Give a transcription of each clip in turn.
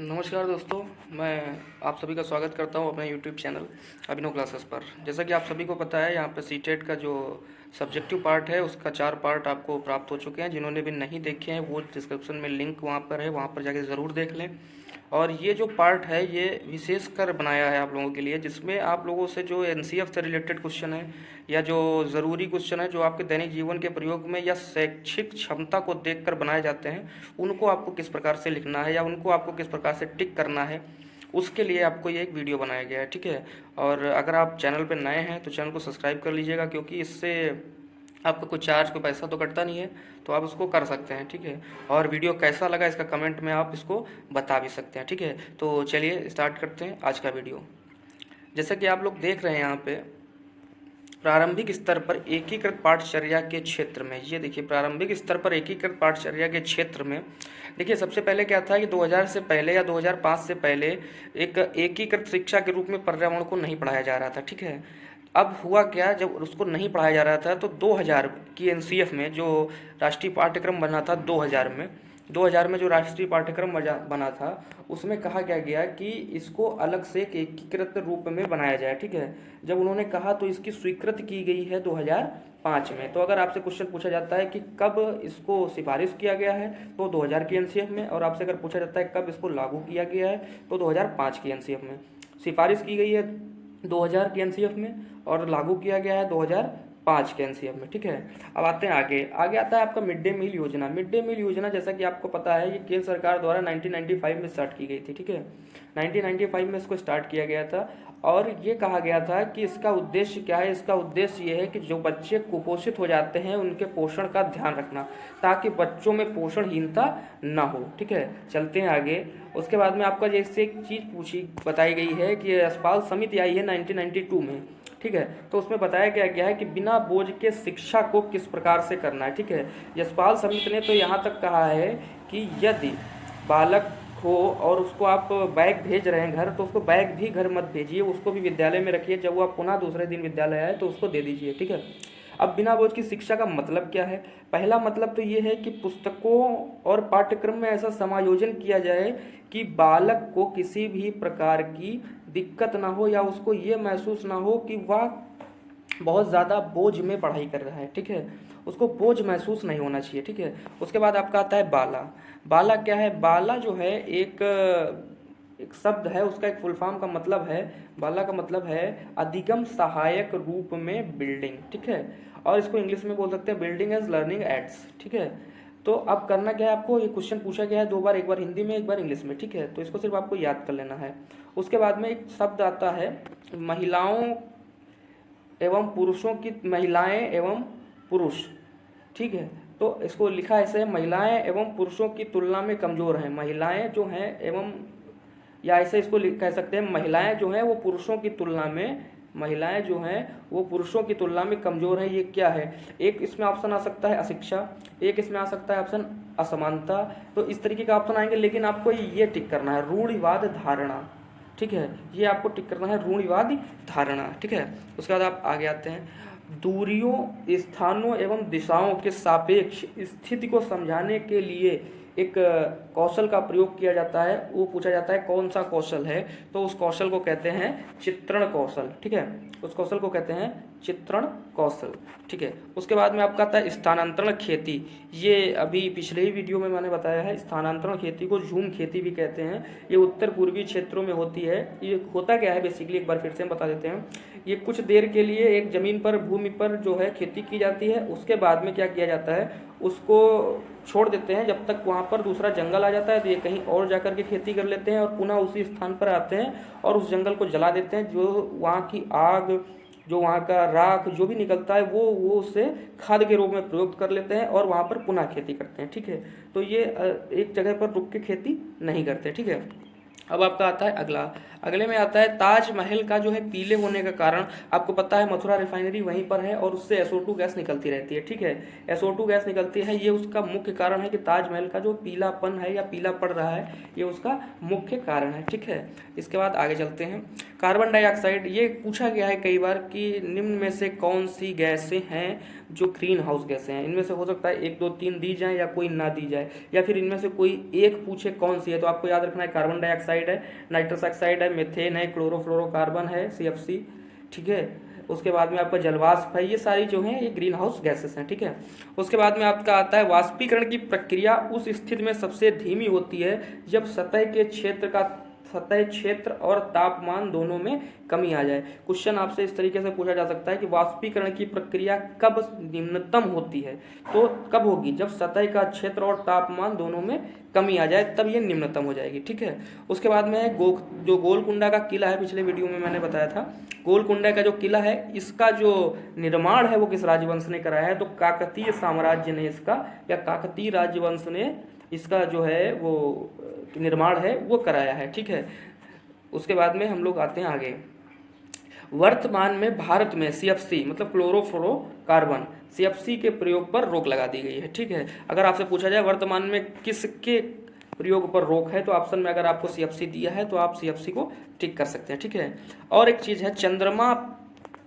नमस्कार दोस्तों, मैं आप सभी का स्वागत करता हूं अपने यूट्यूब चैनल अभिनव क्लासेस पर। जैसा कि आप सभी को पता है, यहाँ पे सीटेट का जो सब्जेक्टिव पार्ट है उसका 4 पार्ट आपको प्राप्त हो चुके हैं। जिन्होंने भी नहीं देखे हैं वो डिस्क्रिप्शन में लिंक वहाँ पर है, वहाँ पर जाके ज़रूर देख लें। और ये जो पार्ट है ये विशेषकर बनाया है आप लोगों के लिए, जिसमें आप लोगों से जो एनसीएफ से रिलेटेड क्वेश्चन है या जो ज़रूरी क्वेश्चन है जो आपके दैनिक जीवन के प्रयोग में या शैक्षिक क्षमता को देखकर बनाए जाते हैं, उनको आपको किस प्रकार से लिखना है या उनको आपको किस प्रकार से टिक करना है, उसके लिए आपको ये एक वीडियो बनाया गया है। ठीक है। और अगर आप चैनल पर नए हैं तो चैनल को सब्सक्राइब कर लीजिएगा, क्योंकि इससे आपको कुछ चार्ज कोई पैसा तो कटता नहीं है, तो आप उसको कर सकते हैं। ठीक है। और वीडियो कैसा लगा इसका कमेंट में आप इसको बता भी सकते हैं। ठीक है। तो चलिए स्टार्ट करते हैं आज का वीडियो। जैसा कि आप लोग देख रहे हैं यहाँ पे, प्रारंभिक स्तर पर एकीकृत पाठचर्या के क्षेत्र में, ये देखिए प्रारंभिक स्तर पर एकीकृत पाठचर्या के क्षेत्र में, देखिए सबसे पहले क्या था कि 2000 से पहले या 2005 से पहले एक एकीकृत शिक्षा के रूप में पर्यावरण को नहीं पढ़ाया जा रहा था। ठीक है। अब हुआ क्या, जब उसको नहीं पढ़ाया जा रहा था तो 2000 की एनसीएफ में जो राष्ट्रीय पाठ्यक्रम बना था 2000 में जो राष्ट्रीय पाठ्यक्रम बना था, उसमें कहा गया कि इसको अलग से एक एकीकृत रूप में बनाया जाए। ठीक है। जब उन्होंने कहा तो इसकी स्वीकृति की गई है 2005 में। तो अगर आपसे क्वेश्चन पूछा जाता है कि कब इसको सिफारिश किया गया है, तो 2000 की एनसीएफ में। और आपसे अगर पूछा जाता है कब इसको लागू किया गया है, तो 2005 की एनसीएफ में। सिफारिश की गई है 2000 की एनसीएफ में और लागू किया गया है 2005 के एनसीएफ में। ठीक है। अब आते हैं आगे आता है आपका मिड डे मील योजना। मिड डे मील योजना, जैसा कि आपको पता है, ये केंद्र सरकार द्वारा 1995 में स्टार्ट की गई थी। ठीक है। 1995 में इसको स्टार्ट किया गया था और ये कहा गया था कि इसका उद्देश्य क्या है। इसका उद्देश्य ये है कि जो बच्चे कुपोषित हो जाते हैं उनके पोषण का ध्यान रखना, ताकि बच्चों में पोषणहीनता ना हो। ठीक है। चलते हैं आगे। उसके बाद में आपका जैसे एक चीज़ बताई गई है कि यशपाल समिति आई है 1992 में। ठीक है। तो उसमें बताया गया है कि बिना बोझ के शिक्षा को किस प्रकार से करना है। ठीक है। यशपाल समिति ने तो यहाँ तक कहा है कि यदि बालक हो और उसको आप बैग भेज रहे हैं घर, तो उसको बैग भी घर मत भेजिए, उसको भी विद्यालय में रखिए। जब वो आप पुनः दूसरे दिन विद्यालय आए तो उसको दे दीजिए। ठीक है। अब बिना बोझ की शिक्षा का मतलब क्या है? पहला मतलब तो ये है कि पुस्तकों और पाठ्यक्रम में ऐसा समायोजन किया जाए कि बालक को किसी भी प्रकार की दिक्कत ना हो या उसको ये महसूस ना हो कि वह बहुत ज़्यादा बोझ में पढ़ाई कर रहा है। ठीक है। उसको बोझ महसूस नहीं होना चाहिए। ठीक है। उसके बाद आपका आता है बाला। बाला क्या है? बाला जो है एक शब्द है, उसका एक फुल फॉर्म का मतलब है, बाला का मतलब है अधिगम सहायक रूप में बिल्डिंग। ठीक है। और इसको इंग्लिश में बोल सकते हैं बिल्डिंग एज लर्निंग एड्स। ठीक है। तो अब करना क्या है आपको, ये क्वेश्चन पूछा गया है 2 बार, एक बार हिंदी में एक बार इंग्लिश में। ठीक है। तो इसको सिर्फ आपको याद कर लेना है। उसके बाद में एक शब्द आता है महिलाओं एवं पुरुषों की, महिलाएं एवं पुरुष। ठीक है। तो इसको लिखा ऐसे है, महिलाएं एवं पुरुषों की तुलना में कमज़ोर हैं। महिलाएं जो हैं एवं, या ऐसे इसको कह सकते हैं महिलाएं जो हैं वो पुरुषों की तुलना में, महिलाएं जो हैं वो पुरुषों की तुलना में कमज़ोर हैं। ये क्या है? एक इसमें ऑप्शन आ सकता है अशिक्षा, एक इसमें आ सकता है ऑप्शन असमानता। तो इस तरीके का ऑप्शन आएंगे, लेकिन आपको ये टिक करना है रूढ़िवाद धारणा। ठीक है। ये आपको टिक करना है रूढ़िवादी धारणा। ठीक है। उसके बाद आप आगे आते हैं, दूरियों, स्थानों एवं दिशाओं के सापेक्ष स्थिति को समझाने के लिए एक कौशल का प्रयोग किया जाता है। वो पूछा जाता है कौन सा कौशल है, तो उस कौशल को कहते हैं चित्रण कौशल। ठीक है। उस कौशल को कहते हैं चित्रण कौशल। ठीक है। उसके बाद में आपका आता है स्थानांतरण खेती। ये अभी पिछले ही वीडियो में मैंने बताया है, स्थानांतरण खेती को झूम खेती भी कहते हैं। ये उत्तर पूर्वी क्षेत्रों में होती है। ये होता क्या है बेसिकली, एक बार फिर से हम बता देते हैं। ये कुछ देर के लिए एक जमीन पर, भूमि पर जो है खेती की जाती है, उसके बाद में क्या किया जाता है, उसको छोड़ देते हैं जब तक वहाँ पर दूसरा जंगल आ जाता है, तो ये कहीं और जाकर के खेती कर लेते हैं और पुनः उसी स्थान पर आते हैं और उस जंगल को जला देते हैं। जो वहाँ की आग, जो वहाँ का राख जो भी निकलता है वो उससे खाद के रूप में प्रयोग कर लेते हैं और वहाँ पर पुनः खेती करते हैं। ठीक है। तो ये एक जगह पर रुक के खेती नहीं करते। ठीक है। अब आपका आता है अगले में आता है ताजमहल का जो है पीले होने का कारण। आपको पता है मथुरा रिफाइनरी वहीं पर है और उससे SO2 गैस निकलती रहती है। ठीक है। SO2 गैस निकलती है, ये उसका मुख्य कारण है कि ताजमहल का जो पीलापन है या पीला पड़ रहा है, ये उसका मुख्य कारण है। ठीक है। इसके बाद आगे चलते हैं, कार्बन डाइऑक्साइड। ये पूछा गया है कई बार कि निम्न में से कौन सी गैसें हैं जो ग्रीन हाउस गैसें हैं, इनमें से हो सकता है 1 2 3 दी जाए या कोई ना दी जाए, या फिर इनमें से कोई एक पूछे कौन सी है। तो आपको याद रखना है कार्बन डाइऑक्साइड है, नाइट्रस ऑक्साइड है, मीथेन है, क्लोरोफ्लोरोकार्बन है CFC, ठीक है। उसके बाद में आपका जलवाष्प है, ये सारी जो हैं ये ग्रीन हाउस गैसेस हैं, ठीक है। उसके बाद में आपका आता है वाष्पीकरण की प्रक्रिया उस स्थिति में सबसे धीमी होती है जब सतह क्षेत्र और तापमान दोनों में कमी आ जाए। क्वेश्चन आपसे इस तरीके से पूछा जा सकता है कि वाष्पीकरण की प्रक्रिया कब निम्नतम होती है, तो कब होगी, जब सतह का क्षेत्र और तापमान दोनों में कमी आ जाए, तब ये निम्नतम हो जाएगी, ठीक है। उसके बाद में जो गोलकुंडा का किला है, पिछले वीडियो में मैंने बताया था, गोलकुंडा का जो किला है इसका जो निर्माण है वो किस राजवंश ने कराया है, तो काकतीय साम्राज्य ने इसका, या काकतीय राजवंश ने इसका जो है वो निर्माण है वो कराया है, ठीक है। उसके बाद में हम लोग आते हैं आगे। वर्तमान में भारत में CFC मतलब क्लोरोफ्लोरोकार्बन CFC के प्रयोग पर रोक लगा दी गई है, ठीक है। अगर आपसे पूछा जाए वर्तमान में किसके प्रयोग पर रोक है, तो ऑप्शन में अगर आपको CFC दिया है तो आप CFC को टिक कर सकते हैं, ठीक है। और एक चीज़ है, चंद्रमा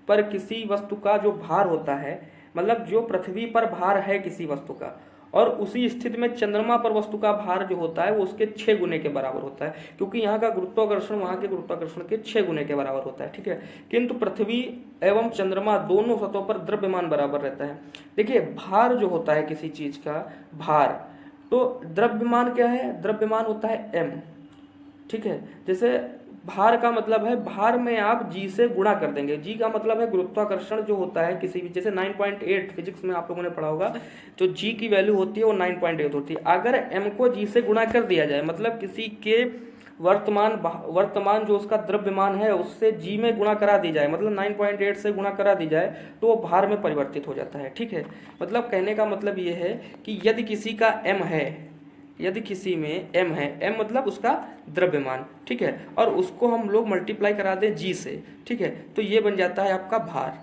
पर किसी वस्तु का जो भार होता है, मतलब जो पृथ्वी पर भार है किसी वस्तु का, और उसी स्थिति में चंद्रमा पर वस्तु का भार जो होता है वो उसके 6 गुने के बराबर होता है, क्योंकि यहाँ का गुरुत्वाकर्षण वहाँ के गुरुत्वाकर्षण के 6 गुने के बराबर होता है, ठीक है। किंतु पृथ्वी एवं चंद्रमा दोनों सतहों पर द्रव्यमान बराबर रहता है। देखिए भार जो होता है किसी चीज का भार, तो द्रव्यमान क्या है, द्रव्यमान होता है m, ठीक है। जैसे भार का मतलब है, भार में आप g से गुणा कर देंगे, g का मतलब है गुरुत्वाकर्षण जो होता है किसी भी, जैसे 9.8 फिजिक्स में आप लोगों ने पढ़ा होगा, तो g की वैल्यू होती है वो 9.8 होती है। अगर m को g से गुणा कर दिया जाए, मतलब किसी के वर्तमान जो उसका द्रव्यमान है उससे g में गुणा करा दी जाए, मतलब 9.8 से गुणा करा दी जाए, तो वो भार में परिवर्तित हो जाता है, ठीक है। मतलब कहने का मतलब ये है कि यदि किसी का m है, यदि किसी में m है, m मतलब उसका द्रव्यमान, ठीक है, और उसको हम लोग मल्टीप्लाई करा दें g से, ठीक है, तो ये बन जाता है आपका भार,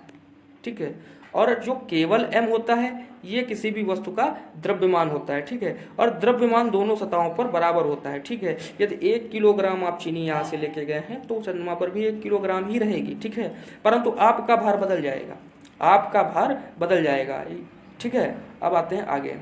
ठीक है। और जो केवल m होता है ये किसी भी वस्तु का द्रव्यमान होता है, ठीक है, और द्रव्यमान दोनों सतहों पर बराबर होता है, ठीक है। यदि 1 किलोग्राम आप चीनी यहाँ से लेके गए हैं तो चंद्रमा पर भी 1 किलोग्राम ही रहेगी, ठीक है, परंतु आपका भार बदल जाएगा, आपका भार बदल जाएगा, ठीक है। अब आते हैं आगे।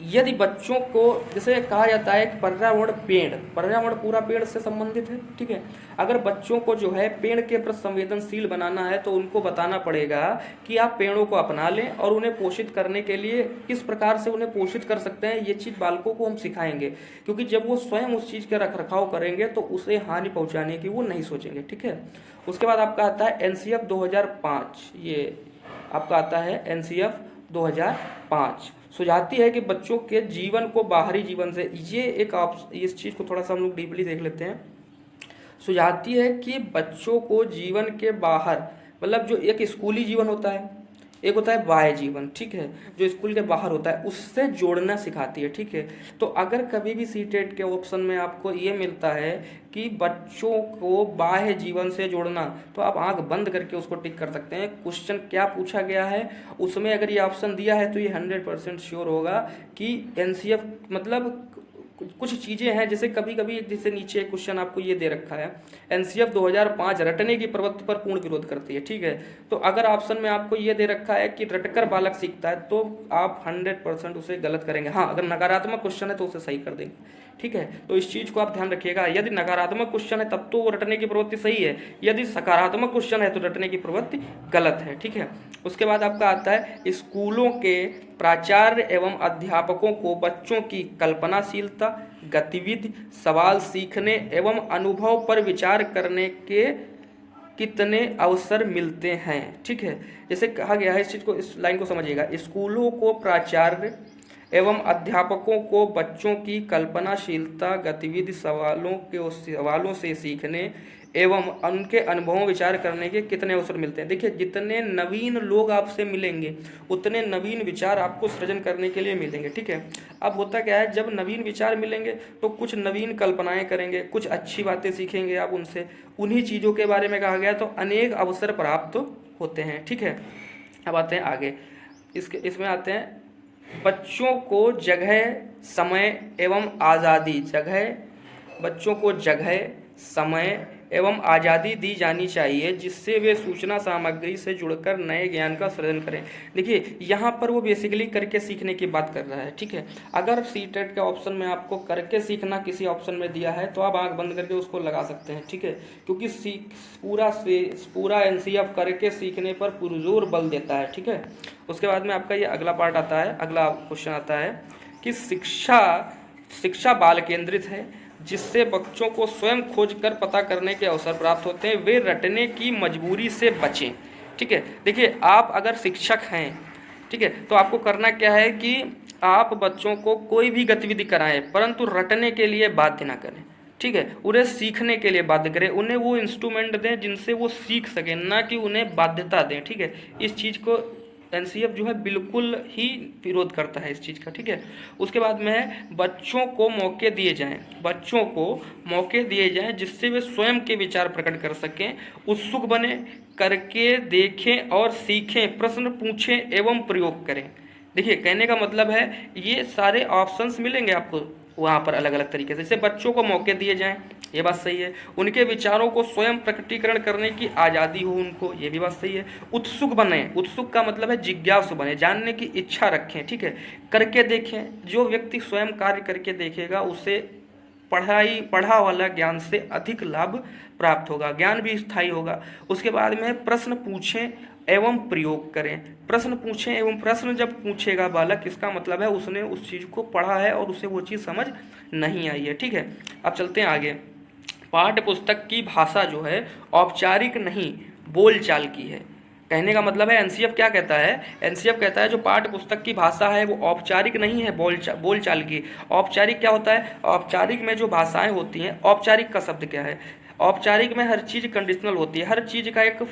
यदि बच्चों को, जैसे कहा जाता है कि पर्यावरण पूरा पेड़ से संबंधित है, ठीक है। अगर बच्चों को जो है पेड़ के प्रति संवेदनशील बनाना है तो उनको बताना पड़ेगा कि आप पेड़ों को अपना लें और उन्हें पोषित करने के लिए किस प्रकार से उन्हें पोषित कर सकते हैं, ये चीज़ बालकों को हम सिखाएंगे, क्योंकि जब वो स्वयं उस चीज़ का रखरखाव करेंगे तो उसे हानि पहुँचाने की वो नहीं सोचेंगे, ठीक है। उसके बाद आपका आता है NCF 2005, ये आपका आता है NCF 2005 सुझाती है कि बच्चों के जीवन को बाहरी जीवन से, ये एक आप इस चीज़ को थोड़ा सा हम लोग डीपली देख लेते हैं। सुझाती है कि बच्चों को जीवन के बाहर, मतलब जो एक स्कूली जीवन होता है, एक होता है बाह्य जीवन, ठीक है, जो स्कूल के बाहर होता है उससे जोड़ना सिखाती है, ठीक है। तो अगर कभी भी सीटेट के ऑप्शन में आपको ये मिलता है कि बच्चों को बाह्य जीवन से जोड़ना, तो आप आंख बंद करके उसको टिक कर सकते हैं। क्वेश्चन क्या पूछा गया है उसमें अगर ये ऑप्शन दिया है तो ये 100% श्योर होगा कि NCF मतलब कुछ चीज़ें हैं, जैसे कभी कभी जैसे नीचे क्वेश्चन आपको ये दे रखा है NCF 2005 रटने की प्रवृत्ति पर पूर्ण विरोध करती है, ठीक है। तो अगर ऑप्शन में आपको ये दे रखा है कि रटकर बालक सीखता है तो आप 100% उसे गलत करेंगे। हाँ, अगर नकारात्मक क्वेश्चन है तो उसे सही कर देंगे, ठीक है। तो इस चीज़ को आप ध्यान रखिएगा, यदि नकारात्मक क्वेश्चन है तब तो रटने की प्रवृत्ति सही है, यदि सकारात्मक क्वेश्चन है तो रटने की प्रवृत्ति गलत है, ठीक है। उसके बाद आपका आता है स्कूलों के प्राचार्य एवं अध्यापकों को बच्चों की कल्पनाशीलता, गतिविधि, सवाल सीखने एवं अनुभव पर विचार करने के कितने अवसर मिलते हैं, ठीक है। जैसे कहा गया है, इस चीज़ को, इस लाइन को समझिएगा, स्कूलों को प्राचार्य एवं अध्यापकों को बच्चों की कल्पनाशीलता, गतिविधि, सवालों से सीखने एवं उनके अनुभवों विचार करने के कितने अवसर मिलते हैं। देखिए, जितने नवीन लोग आपसे मिलेंगे उतने नवीन विचार आपको सृजन करने के लिए मिलेंगे, ठीक है। अब होता क्या है, जब नवीन विचार मिलेंगे तो कुछ नवीन कल्पनाएं करेंगे, कुछ अच्छी बातें सीखेंगे आप उनसे, उन्हीं चीज़ों के बारे में कहा गया, तो अनेक अवसर प्राप्त होते हैं, ठीक है। अब आते हैं आगे, इसमें आते हैं बच्चों को जगह, समय एवं आज़ादी, बच्चों को जगह, समय एवं आज़ादी दी जानी चाहिए जिससे वे सूचना सामग्री से जुड़कर नए ज्ञान का सृजन करें। देखिए यहाँ पर वो बेसिकली करके सीखने की बात कर रहा है, ठीक है। अगर सीटेट के ऑप्शन में आपको करके सीखना किसी ऑप्शन में दिया है तो आप आंख बंद करके उसको लगा सकते हैं, ठीक है, क्योंकि पूरा एनसीएफ करके सीखने पर पुरजोर बल देता है, ठीक है। उसके बाद में आपका ये अगला पार्ट आता है, अगला क्वेश्चन आता है कि शिक्षा बाल केंद्रित है जिससे बच्चों को स्वयं खोज कर पता करने के अवसर प्राप्त होते हैं, वे रटने की मजबूरी से बचें, ठीक है। देखिए आप अगर शिक्षक हैं, ठीक है, तो आपको करना क्या है कि आप बच्चों को कोई भी गतिविधि कराएं परंतु रटने के लिए बाध्य ना करें, ठीक है, उन्हें सीखने के लिए बाध्य करें, उन्हें वो इंस्ट्रूमेंट दें जिनसे वो सीख सकें, ना कि उन्हें बाध्यता दें, ठीक है। इस चीज़ को एनसीएफ जो है बिल्कुल ही विरोध करता है इस चीज़ का, ठीक है। उसके बाद में है बच्चों को मौके दिए जाएं जिससे वे स्वयं के विचार प्रकट कर सकें, उत्सुक बने, करके देखें और सीखें, प्रश्न पूछें एवं प्रयोग करें। देखिए कहने का मतलब है ये सारे ऑप्शंस मिलेंगे आपको वहाँ पर अलग अलग तरीके से। जैसे बच्चों को मौके दिए जाएं, ये बात सही है। उनके विचारों को स्वयं प्रकटीकरण करने की आज़ादी हो उनको, ये भी बात सही है। उत्सुक बने, उत्सुक का मतलब है जिज्ञासु बने, जानने की इच्छा रखें, ठीक है। करके देखें, जो व्यक्ति स्वयं कार्य करके देखेगा उसे पढ़ा वाला ज्ञान से अधिक लाभ प्राप्त होगा, ज्ञान भी स्थायी होगा। उसके बाद में प्रश्न पूछें एवं प्रयोग करें। प्रश्न पूछें एवं प्रश्न जब पूछेगा बालक, इसका मतलब है उसने उस चीज़ को पढ़ा है और उसे वो चीज़ समझ नहीं आई है, ठीक है। अब चलते हैं आगे। पाठ्य पुस्तक की भाषा जो है औपचारिक नहीं बोलचाल की है। कहने का मतलब है एनसीएफ क्या कहता है, एनसीएफ कहता है जो पाठ्य पुस्तक की भाषा है वो औपचारिक नहीं है बोलचाल की। औपचारिक क्या होता है, औपचारिक में जो भाषाएं होती हैं, औपचारिक का शब्द क्या है, औपचारिक में हर चीज़ कंडीशनल होती है, हर चीज़ का एक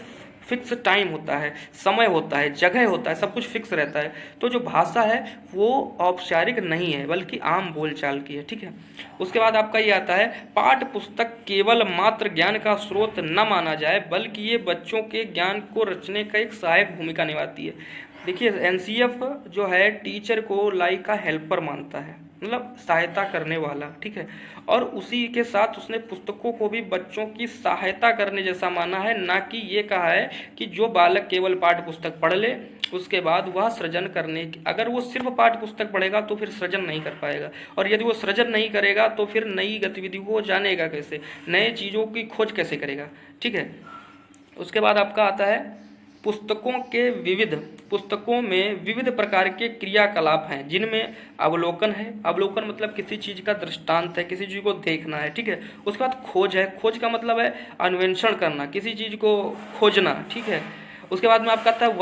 फिक्स टाइम होता है, समय होता है, जगह होता है, सब कुछ फिक्स रहता है। तो जो भाषा है वो औपचारिक नहीं है बल्कि आम बोलचाल की है, ठीक है। उसके बाद आपका ये आता है पाठ्य पुस्तक केवल मात्र ज्ञान का स्रोत न माना जाए बल्कि ये बच्चों के ज्ञान को रचने का एक सहायक भूमिका निभाती है। देखिए एनसीएफ जो है टीचर को लाइक का हेल्पर मानता है, मतलब सहायता करने वाला, ठीक है। और उसी के साथ उसने पुस्तकों को भी बच्चों की सहायता करने जैसा माना है, ना कि ये कहा है कि जो बालक केवल पाठ्य पुस्तक पढ़ ले उसके बाद वह सृजन करने की, अगर वो सिर्फ पाठ्य पुस्तक पढ़ेगा तो फिर सृजन नहीं कर पाएगा, और यदि वो सृजन नहीं करेगा तो फिर नई गतिविधियों को जानेगा कैसे, नए चीज़ों की खोज कैसे करेगा, ठीक है। उसके बाद आपका आता है पुस्तकों में विविध प्रकार के क्रियाकलाप हैं जिनमें अवलोकन है, अवलोकन मतलब किसी चीज़ का दृष्टांत है, किसी चीज़ को देखना है, ठीक है। उसके बाद खोज है, खोज का मतलब है अन्वेषण करना, किसी चीज़ को खोजना, ठीक है। उसके बाद में आपका आता है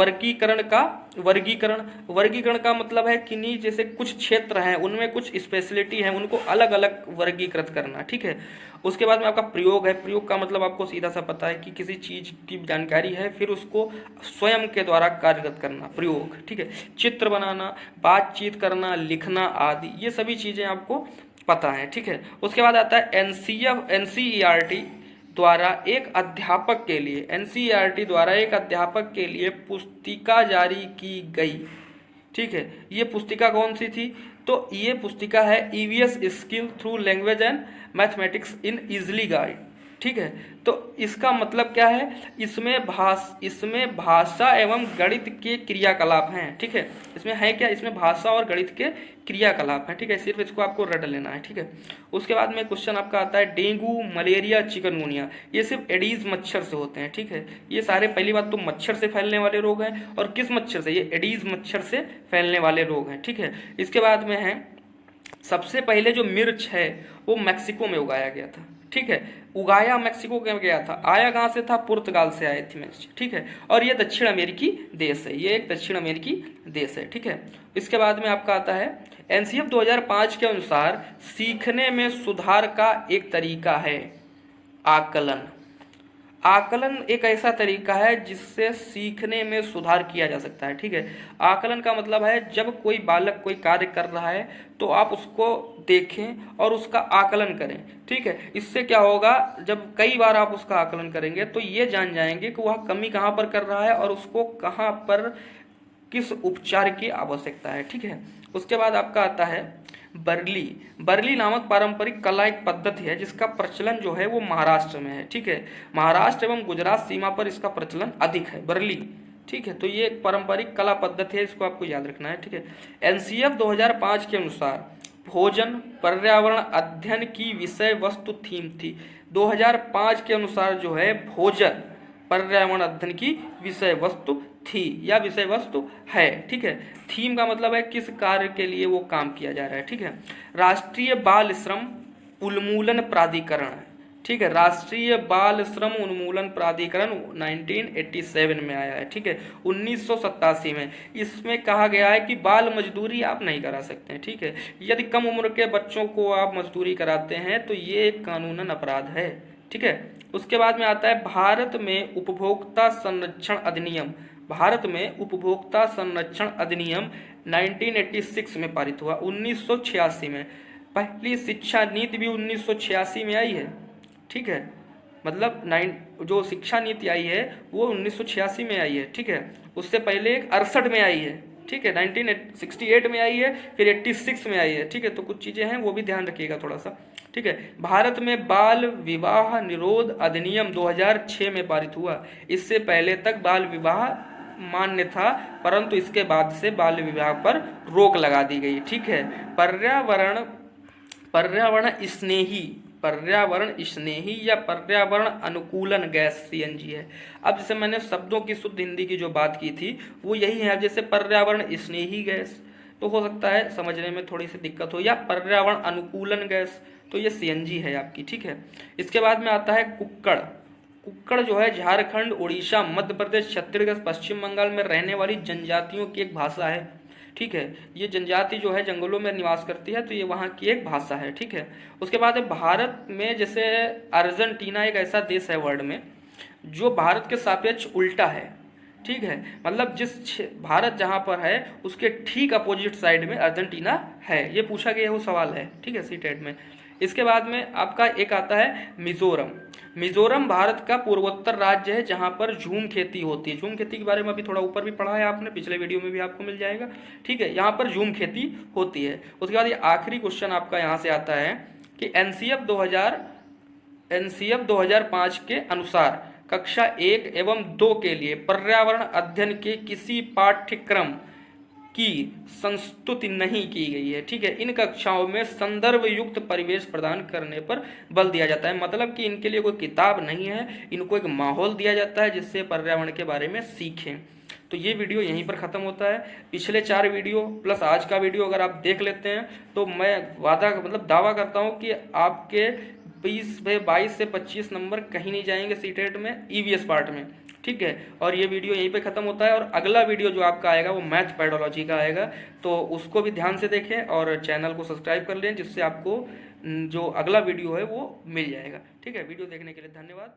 वर्गीकरण का मतलब है कि नहीं, जैसे कुछ क्षेत्र हैं उनमें कुछ स्पेशलिटी है, उनको अलग अलग वर्गीकृत करना, ठीक है। उसके बाद में आपका प्रयोग है, प्रयोग का मतलब आपको सीधा सा पता है कि किसी चीज़ की जानकारी है फिर उसको स्वयं के द्वारा कार्यगत करना, प्रयोग, ठीक है। चित्र बनाना, बातचीत करना, लिखना आदि, ये सभी चीज़ें आपको पता है, ठीक है। उसके बाद आता है एनसीईआरटी द्वारा एक अध्यापक के लिए पुस्तिका जारी की गई, ठीक है। ये पुस्तिका कौन सी थी, तो ये पुस्तिका है EVS skill through language and mathematics in easily guide, ठीक है। तो इसका मतलब क्या है, इसमें भाषा एवं गणित के क्रियाकलाप हैं, ठीक है। इसमें है क्या, इसमें भाषा और गणित के क्रियाकलाप हैं, ठीक है। सिर्फ इसको आपको रट लेना है, ठीक है। उसके बाद में क्वेश्चन आपका आता है डेंगू, मलेरिया, चिकनगुनिया, ये सिर्फ एडीज मच्छर से होते हैं, ठीक है। ये सारे पहली बात तो मच्छर से फैलने वाले रोग हैं, और किस मच्छर से, ये एडीज मच्छर से फैलने वाले रोग हैं, ठीक है। इसके बाद में है सबसे पहले जो मिर्च है वो मैक्सिको में उगाया गया था, ठीक है। उगाया मैक्सिको में गया था, आया कहाँ से था, पुर्तगाल से आई थी मिर्च, ठीक है। और ये दक्षिण अमेरिकी देश है, ये एक दक्षिण अमेरिकी देश है, ठीक है। इसके बाद में आपका आता है एनसीएफ 2005 के अनुसार सीखने में सुधार का एक तरीका है आकलन। आकलन एक ऐसा तरीका है जिससे सीखने में सुधार किया जा सकता है, ठीक है। आकलन का मतलब है जब कोई बालक कोई कार्य कर रहा है तो आप उसको देखें और उसका आकलन करें, ठीक है। इससे क्या होगा, जब कई बार आप उसका आकलन करेंगे तो ये जान जाएंगे कि वह कमी कहाँ पर कर रहा है और उसको कहाँ पर किस उपचार की आवश्यकता है, ठीक है। उसके बाद आपका आता है बरली। बरली नामक पारंपरिक कला एक पद्धति है जिसका प्रचलन जो है वो महाराष्ट्र में है। ठीक है, महाराष्ट्र एवं गुजरात सीमा पर इसका प्रचलन अधिक है, बरली। ठीक है, तो ये एक पारंपरिक कला पद्धति है, इसको आपको याद रखना है। ठीक है, एनसीएफ 2005 के अनुसार भोजन पर्यावरण अध्ययन की विषय वस्तु थीम थी। 2005 के अनुसार जो है भोजन पर्यावरण अध्ययन की विषय वस्तु थी या विषय वस्तु है। ठीक है, थीम का मतलब है किस कार्य के लिए वो काम किया जा रहा है। ठीक है, राष्ट्रीय बाल श्रम उन्मूलन प्राधिकरण। ठीक है, राष्ट्रीय बाल श्रम उन्मूलन प्राधिकरण 1987 में आया है। ठीक है, 1987 में इसमें कहा गया है कि बाल मजदूरी आप नहीं करा सकते हैं। ठीक है, यदि कम उम्र के बच्चों को आप मजदूरी कराते हैं तो ये एक कानूनन अपराध है। ठीक है, उसके बाद में आता है भारत में उपभोक्ता संरक्षण अधिनियम। भारत में उपभोक्ता संरक्षण अधिनियम 1986 में पारित हुआ, 1986 में। पहली शिक्षा नीति भी 1986 में आई है। ठीक है, मतलब जो शिक्षा नीति आई है वो 1986 में आई है। ठीक है, उससे पहले एक 68 में आई है। ठीक है, 1968 में आई है, फिर 86 में आई है। ठीक है, तो कुछ चीज़ें हैं वो भी ध्यान रखिएगा थोड़ा सा। ठीक है, भारत में बाल विवाह निरोध अधिनियम 2006 में पारित हुआ। इससे पहले तक बाल विवाह मान्य था, परंतु इसके बाद से बाल विवाह पर रोक लगा दी गई। ठीक है, पर्यावरण स्नेही या पर्यावरण अनुकूलन गैस सीएनजी है। अब जैसे मैंने शब्दों की शुद्ध हिंदी की जो बात की थी वो यही है। अब जैसे पर्यावरण स्नेही गैस तो हो सकता है समझने में थोड़ी सी दिक्कत हो, या पर्यावरण अनुकूलन गैस तो ये सीएनजी है आपकी। ठीक है, इसके बाद में आता है कुक्कड़। कुक्कड़ जो है झारखंड, उड़ीसा, मध्य प्रदेश, छत्तीसगढ़, पश्चिम बंगाल में रहने वाली जनजातियों की एक भाषा है। ठीक है, ये जनजाति जो है जंगलों में निवास करती है, तो ये वहाँ की एक भाषा है। ठीक है, उसके बाद भारत में जैसे अर्जेंटीना एक ऐसा देश है वर्ल्ड में जो भारत के सापेक्ष उल्टा है। ठीक है, मतलब भारत जहाँ पर है उसके ठीक अपोजिट साइड में अर्जेंटीना है। ये पूछा गया वो सवाल है। ठीक है, सीटेट में। इसके बाद में आपका एक आता है मिजोरम। मिजोरम भारत का पूर्वोत्तर राज्य है जहाँ पर झूम खेती होती है। झूम खेती के बारे में अभी थोड़ा ऊपर भी पढ़ा है आपने, पिछले वीडियो में भी आपको मिल जाएगा। ठीक है, यहाँ पर झूम खेती होती है। उसके बाद ये आखिरी क्वेश्चन आपका यहाँ से आता है कि एनसीएफ 2005 के अनुसार कक्षा 1 एवं 2 के लिए पर्यावरण अध्ययन के किसी पाठ्यक्रम की संस्तुति नहीं की गई है। ठीक है, इन कक्षाओं में संदर्भ युक्त परिवेश प्रदान करने पर बल दिया जाता है। मतलब कि इनके लिए कोई किताब नहीं है, इनको एक माहौल दिया जाता है जिससे पर्यावरण के बारे में सीखें। तो ये वीडियो यहीं पर ख़त्म होता है। पिछले 4 वीडियो प्लस आज का वीडियो अगर आप देख लेते हैं तो मैं दावा करता हूँ कि आपके 22 से 25 नंबर कहीं नहीं जाएंगे सीटेट में, ईवीएस पार्ट में। ठीक है, और ये वीडियो यहीं पे ख़त्म होता है। और अगला वीडियो जो आपका आएगा वो मैथ पैडोलॉजी का आएगा, तो उसको भी ध्यान से देखें और चैनल को सब्सक्राइब कर लें जिससे आपको जो अगला वीडियो है वो मिल जाएगा। ठीक है, वीडियो देखने के लिए धन्यवाद।